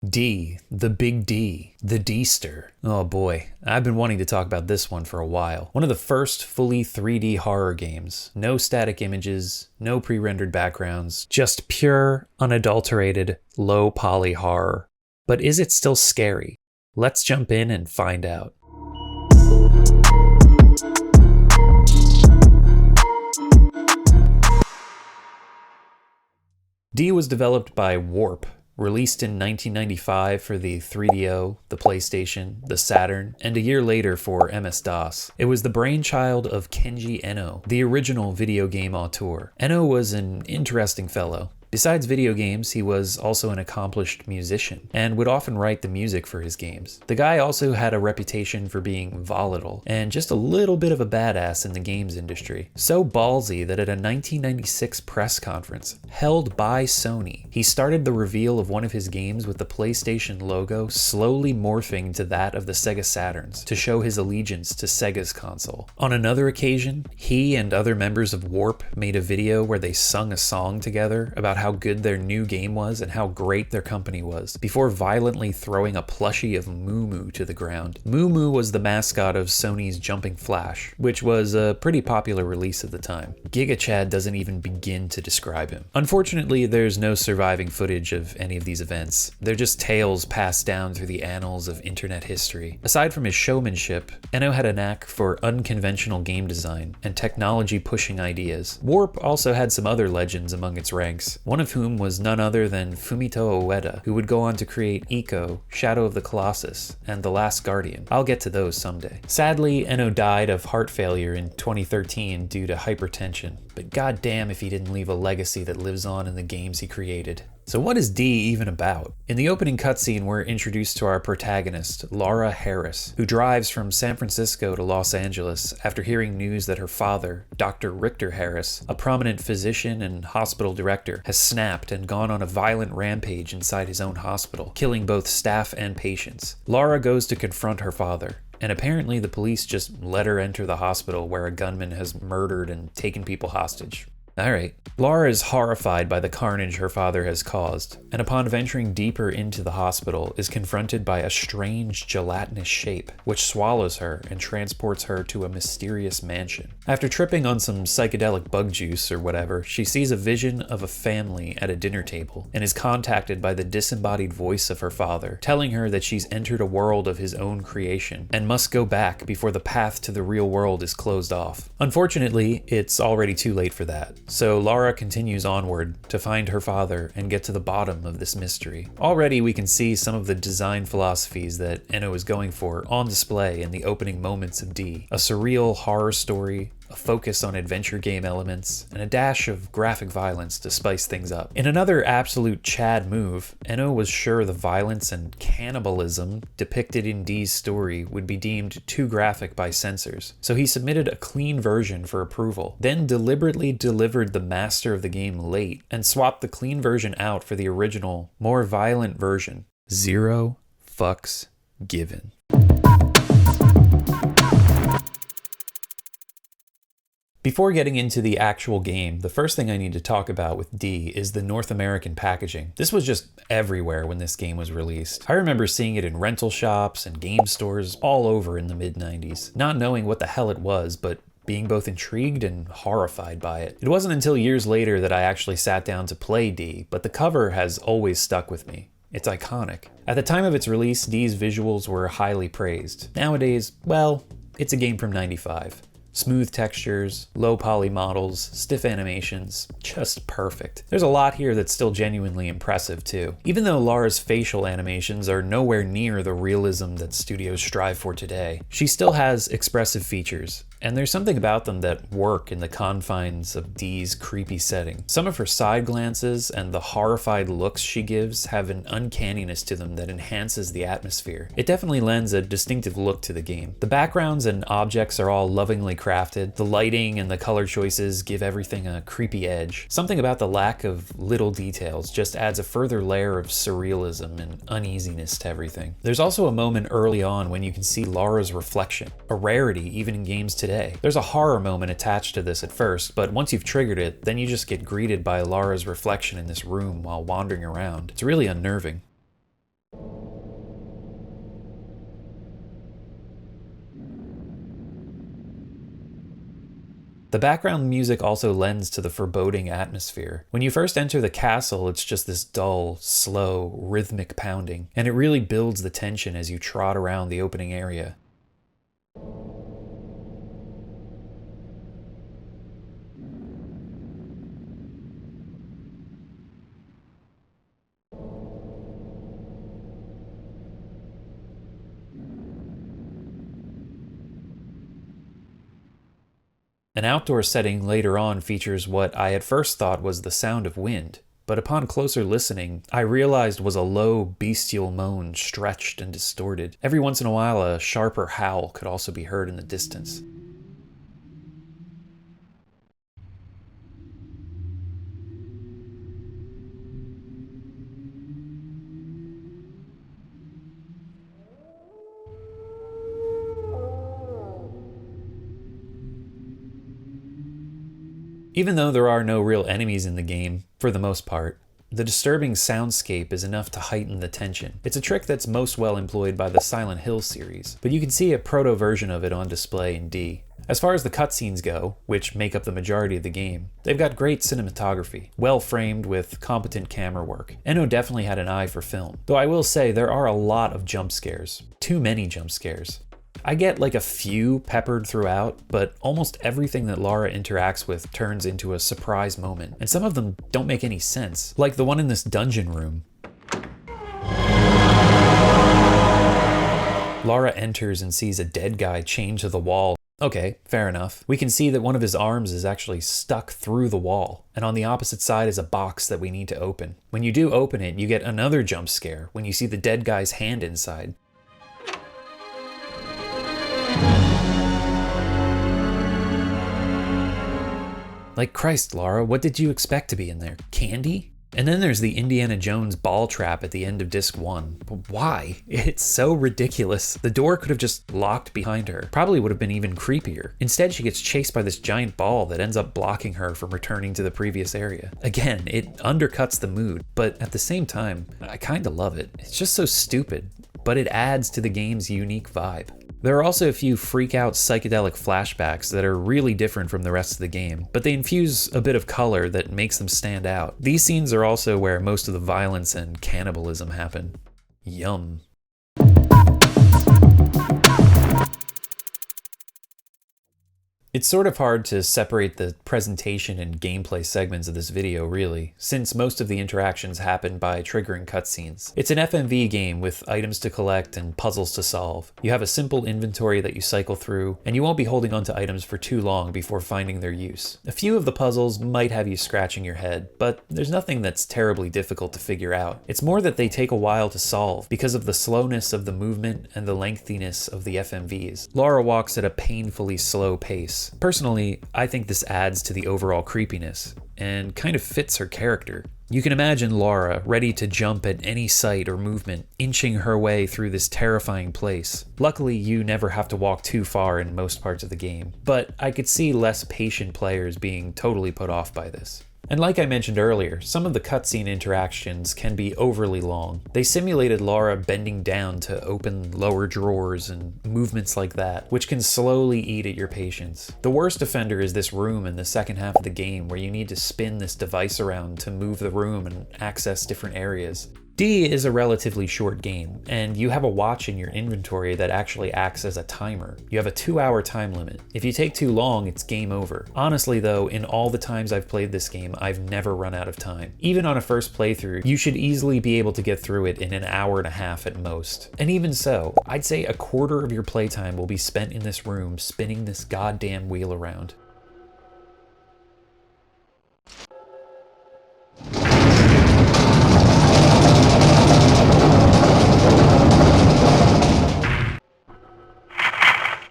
D, the Big D, the D-ster. Oh boy, I've been wanting to talk about this one for a while. One of the first fully 3D horror games. No static images, no pre-rendered backgrounds, just pure, unadulterated, low poly horror. But is it still scary? Let's jump in and find out. D was developed by Warp, released in 1995 for the 3DO, the PlayStation, the Saturn, and a year later for MS-DOS. It was the brainchild of Kenji Eno, the original video game auteur. Eno was an interesting fellow. Besides video games, he was also an accomplished musician and would often write the music for his games. The guy also had a reputation for being volatile and just a little bit of a badass in the games industry. So ballsy that at a 1996 press conference held by Sony, he started the reveal of one of his games with the PlayStation logo slowly morphing to that of the Sega Saturns to show his allegiance to Sega's console. On another occasion, he and other members of Warp made a video where they sung a song together about how good their new game was and how great their company was, before violently throwing a plushie of Moo Moo to the ground. Moo Moo was the mascot of Sony's Jumping Flash, which was a pretty popular release at the time. Giga Chad doesn't even begin to describe him. Unfortunately, there's no surviving footage of any of these events. They're just tales passed down through the annals of internet history. Aside from his showmanship, Eno had a knack for unconventional game design and technology-pushing ideas. Warp also had some other legends among its ranks, one of whom was none other than Fumito Ueda, who would go on to create Ico, Shadow of the Colossus, and The Last Guardian. I'll get to those someday. Sadly, Eno died of heart failure in 2013 due to hypertension, but goddamn if he didn't leave a legacy that lives on in the games he created. So what is D even about? In the opening cutscene, we're introduced to our protagonist, Laura Harris, who drives from San Francisco to Los Angeles after hearing news that her father, Dr. Richter Harris, a prominent physician and hospital director, has snapped and gone on a violent rampage inside his own hospital, killing both staff and patients. Laura goes to confront her father, and apparently the police just let her enter the hospital where a gunman has murdered and taken people hostage. Alright. Laura is horrified by the carnage her father has caused, and upon venturing deeper into the hospital is confronted by a strange gelatinous shape, which swallows her and transports her to a mysterious mansion. After tripping on some psychedelic bug juice or whatever, she sees a vision of a family at a dinner table, and is contacted by the disembodied voice of her father, telling her that she's entered a world of his own creation, and must go back before the path to the real world is closed off. Unfortunately, it's already too late for that. So Laura continues onward to find her father and get to the bottom of this mystery. Already we can see some of the design philosophies that Eno is going for on display in the opening moments of D. A surreal horror story, a focus on adventure game elements, and a dash of graphic violence to spice things up. In another absolute Chad move, Eno was sure the violence and cannibalism depicted in D's story would be deemed too graphic by censors, so he submitted a clean version for approval, then deliberately delivered the master of the game late, and swapped the clean version out for the original, more violent version. Zero fucks given. Before getting into the actual game, the first thing I need to talk about with D is the North American packaging. This was just everywhere when this game was released. I remember seeing it in rental shops and game stores all over in the mid-90s, not knowing what the hell it was, but being both intrigued and horrified by it. It wasn't until years later that I actually sat down to play D, but the cover has always stuck with me. It's iconic. At the time of its release, D's visuals were highly praised. Nowadays, well, it's a game from '95. Smooth textures, low poly models, stiff animations, just perfect. There's a lot here that's still genuinely impressive too. Even though Laura's facial animations are nowhere near the realism that studios strive for today, she still has expressive features, and there's something about them that work in the confines of Dee's creepy setting. Some of her side glances and the horrified looks she gives have an uncanniness to them that enhances the atmosphere. It definitely lends a distinctive look to the game. The backgrounds and objects are all lovingly crafted. The lighting and the color choices give everything a creepy edge. Something about the lack of little details just adds a further layer of surrealism and uneasiness to everything. There's also a moment early on when you can see Laura's reflection, a rarity even in games today. There's a horror moment attached to this at first, but once you've triggered it, then you just get greeted by Laura's reflection in this room while wandering around. It's really unnerving. The background music also lends to the foreboding atmosphere. When you first enter the castle, it's just this dull, slow, rhythmic pounding, and it really builds the tension as you trot around the opening area. An outdoor setting later on features what I at first thought was the sound of wind, but upon closer listening, I realized was a low, bestial moan stretched and distorted. Every once in a while, a sharper howl could also be heard in the distance. Even though there are no real enemies in the game, for the most part, the disturbing soundscape is enough to heighten the tension. It's a trick that's most well employed by the Silent Hill series, but you can see a proto-version of it on display in D. As far as the cutscenes go, which make up the majority of the game, they've got great cinematography, well framed with competent camera work. Eno definitely had an eye for film, though I will say there are a lot of jump scares. Too many jump scares. I get like a few peppered throughout, but almost everything that Lara interacts with turns into a surprise moment, and some of them don't make any sense, like the one in this dungeon room. Lara enters and sees a dead guy chained to the wall. Okay, fair enough. We can see that one of his arms is actually stuck through the wall, and on the opposite side is a box that we need to open. When you do open it, you get another jump scare when you see the dead guy's hand inside. Like Christ, Lara, what did you expect to be in there? Candy? And then there's the Indiana Jones ball trap at the end of disc 1. But why? It's so ridiculous. The door could have just locked behind her. Probably would have been even creepier. Instead, she gets chased by this giant ball that ends up blocking her from returning to the previous area. Again, it undercuts the mood, but at the same time, I kinda love it. It's just so stupid, but it adds to the game's unique vibe. There are also a few freak-out psychedelic flashbacks that are really different from the rest of the game, but they infuse a bit of color that makes them stand out. These scenes are also where most of the violence and cannibalism happen. Yum. It's sort of hard to separate the presentation and gameplay segments of this video, really, since most of the interactions happen by triggering cutscenes. It's an FMV game with items to collect and puzzles to solve. You have a simple inventory that you cycle through, and you won't be holding onto items for too long before finding their use. A few of the puzzles might have you scratching your head, but there's nothing that's terribly difficult to figure out. It's more that they take a while to solve because of the slowness of the movement and the lengthiness of the FMVs. Lara walks at a painfully slow pace. Personally, I think this adds to the overall creepiness and kind of fits her character. You can imagine Lara ready to jump at any sight or movement, inching her way through this terrifying place. Luckily, you never have to walk too far in most parts of the game, but I could see less patient players being totally put off by this. And like I mentioned earlier, some of the cutscene interactions can be overly long. They simulated Lara bending down to open lower drawers and movements like that, which can slowly eat at your patience. The worst offender is this room in the second half of the game where you need to spin this device around to move the room and access different areas. D is a relatively short game, and you have a watch in your inventory that actually acts as a timer. You have a 2-hour time limit. If you take too long, it's game over. Honestly though, in all the times I've played this game, I've never run out of time. Even on a first playthrough, you should easily be able to get through it in an hour and a half at most. And even so, I'd say a quarter of your playtime will be spent in this room spinning this goddamn wheel around.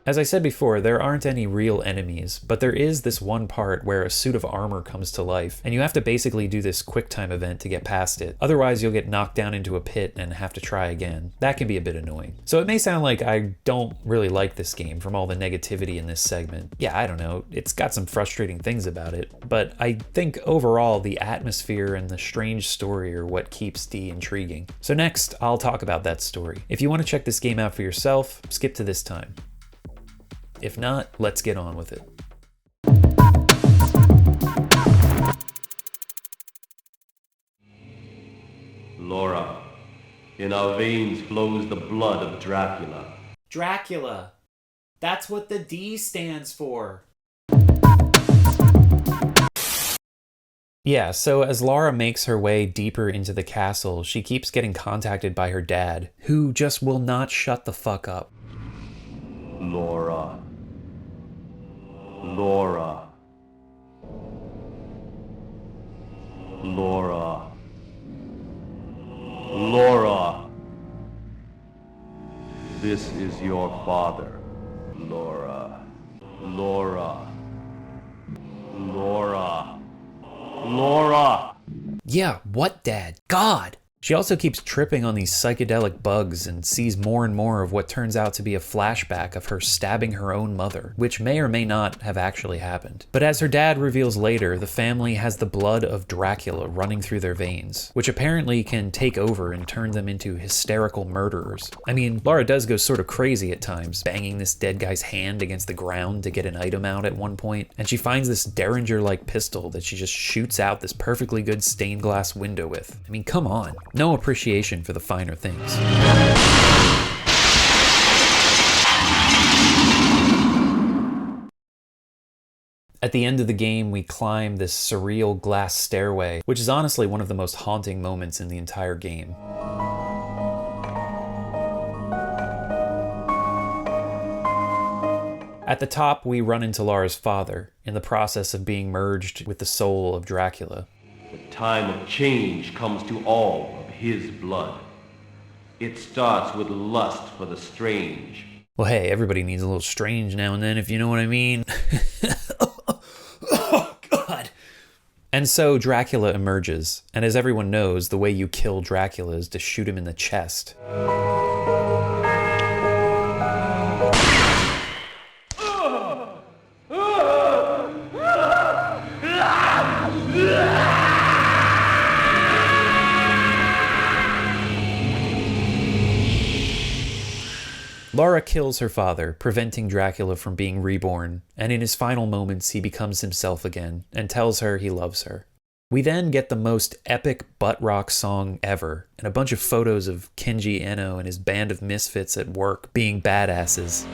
As I said before, there aren't any real enemies, but there is this one part where a suit of armor comes to life, and you have to basically do this QuickTime event to get past it. Otherwise, you'll get knocked down into a pit and have to try again. That can be a bit annoying. So it may sound like I don't really like this game from all the negativity in this segment. Yeah, I don't know, it's got some frustrating things about it, but I think overall the atmosphere and the strange story are what keeps D intriguing. So next, I'll talk about that story. If you want to check this game out for yourself, skip to this time. If not, let's get on with it. Laura, in our veins flows the blood of Dracula. Dracula. That's what the D stands for. Yeah, so as Laura makes her way deeper into the castle, she keeps getting contacted by her dad, who just will not shut the fuck up. Laura. Laura. Laura. Laura. This is your father, Laura. Laura. Laura. Laura! Yeah, what, Dad? God! She also keeps tripping on these psychedelic bugs and sees more and more of what turns out to be a flashback of her stabbing her own mother, which may or may not have actually happened. But as her dad reveals later, the family has the blood of Dracula running through their veins, which apparently can take over and turn them into hysterical murderers. I mean, Laura does go sort of crazy at times, banging this dead guy's hand against the ground to get an item out at one point, and she finds this Derringer-like pistol that she just shoots out this perfectly good stained glass window with. I mean, come on. No appreciation for the finer things. At the end of the game, we climb this surreal glass stairway, which is honestly one of the most haunting moments in the entire game. At the top, we run into Laura's father, in the process of being merged with the soul of Dracula. The time of change comes to all of his blood. It starts with lust for the strange. Well, hey, everybody needs a little strange now and then, if you know what I mean. Oh, God. And so Dracula emerges, and as everyone knows, the way you kill Dracula is to shoot him in the chest. Laura kills her father, preventing Dracula from being reborn, and in his final moments he becomes himself again and tells her he loves her. We then get the most epic butt rock song ever, and a bunch of photos of Kenji Eno and his band of misfits at work being badasses.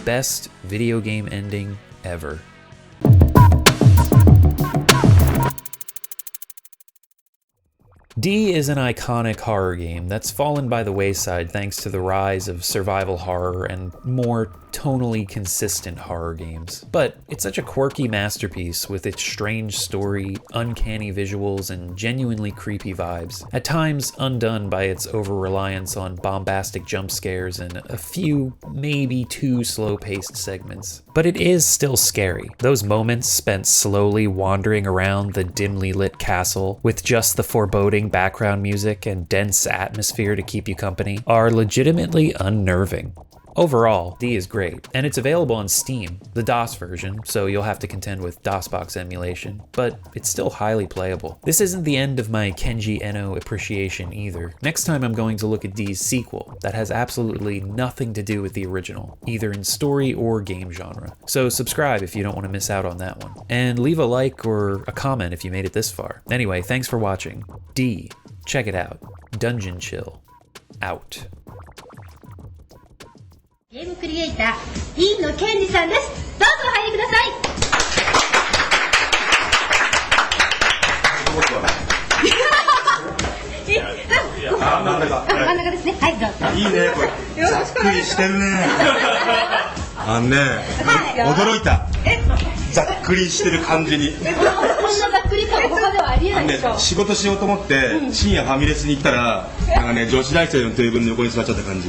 Best video game ending ever. D is an iconic horror game that's fallen by the wayside thanks to the rise of survival horror and more tonally consistent horror games. But it's such a quirky masterpiece with its strange story, uncanny visuals, and genuinely creepy vibes, at times undone by its over-reliance on bombastic jump scares and a few, maybe too slow-paced segments. But it is still scary. Those moments spent slowly wandering around the dimly lit castle with just the foreboding background music and dense atmosphere to keep you company are legitimately unnerving. Overall, D is great, and it's available on Steam, the DOS version, so you'll have to contend with DOSBox emulation, but it's still highly playable. This isn't the end of my Kenji Eno appreciation either. Next time I'm going to look at D's sequel that has absolutely nothing to do with the original, either in story or game genre. So subscribe if you don't want to miss out on that one. And leave a like or a comment if you made it this far. Anyway, thanks for watching. D, check it out. Dungeon Chill. Out. ゲームクリエイター、飯野健二さんです。どうぞお入りください。真ん中ですね。はい、どうぞ。いいね、これ。ざっくりしてるね。驚いた。ざっくりしてる感じに。こんなざっくり感他ではありえないでしょ。仕事しようと思って深夜ファミレスに行ったら、なんかね、女子大生のテーブルの横に座っちゃった感じ。